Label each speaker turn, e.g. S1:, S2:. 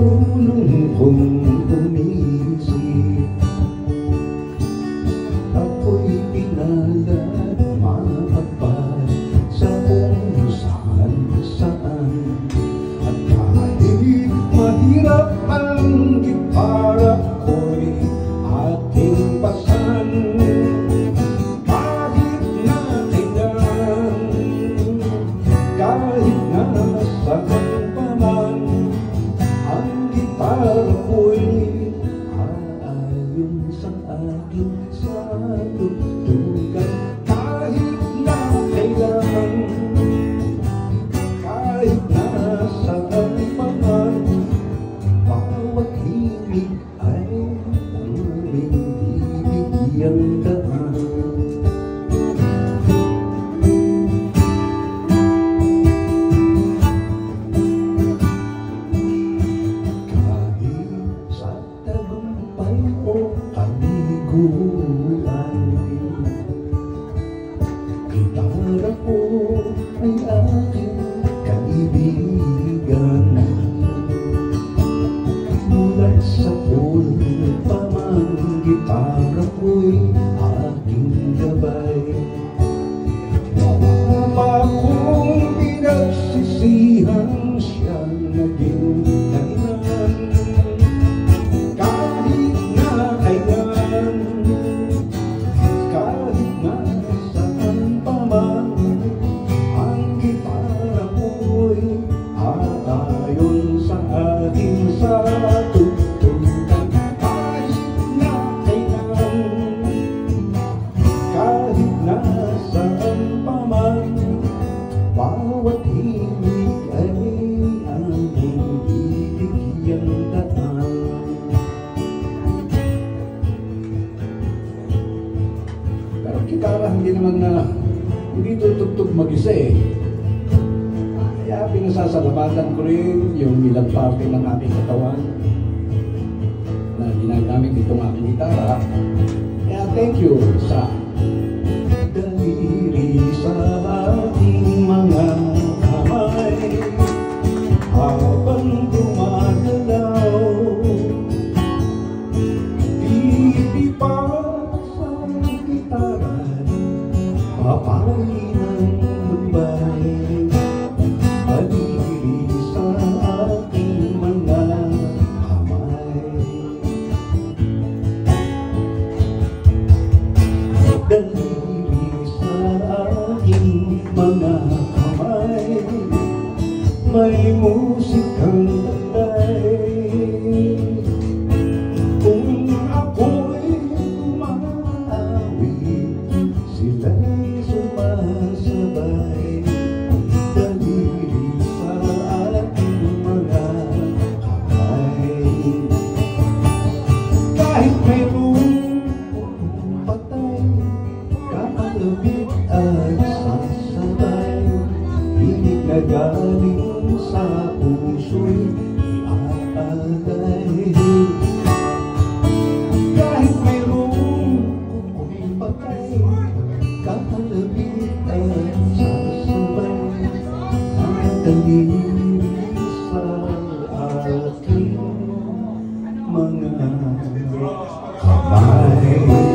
S1: tulong kong umisip, ako'y pinalad mapagpad sa kung saan-saan. At kahit mahirap ang gitara ko'y ating pasan, kahit na kailan, kahit na saan pa man, ang gitara ko'y aayon sa aking satugtugan. Kahit na kailan, kahit na saan pa man, bawat himig ay aming bibigyan daan. Gitara ko ay aking kaibigan, mulat sa puno pa man, gitara ko'y aking gabay. Wala pa akong pinagsisihan, siya naging dahilan. Kahit na kailan, kahit na saan pa man, ang gitara ko'y aayon sa ating satugtugan. Kahit na kailan, kahit na saan pa man, bawat himig ay aming bibigyan daan. Pero gitara hindi naman hindi tutugtog mag-isa eh. Kaya pinasasalamatan ko rin yung ilang parte ng aking katawan na ginagamit itong aking gitara. Kaya thank you sa daliri sa ating mga kamay habang gumagalaw. Titipas ang gitara, papay ng lumbay, daliri sa ating mga kamay. Daliri sa aking mga kamay, may musikang dalay. Kung ako'y umaawit, sila'y sumasabay. Daliri sa ating mga kamay. Kahit mayroong patay, kakalabit at sasabay, himig na galing sa puso'y iaalay. Kahit mayroong patay, kakalabit at sasabay, ang daliri sa ating mga kamay.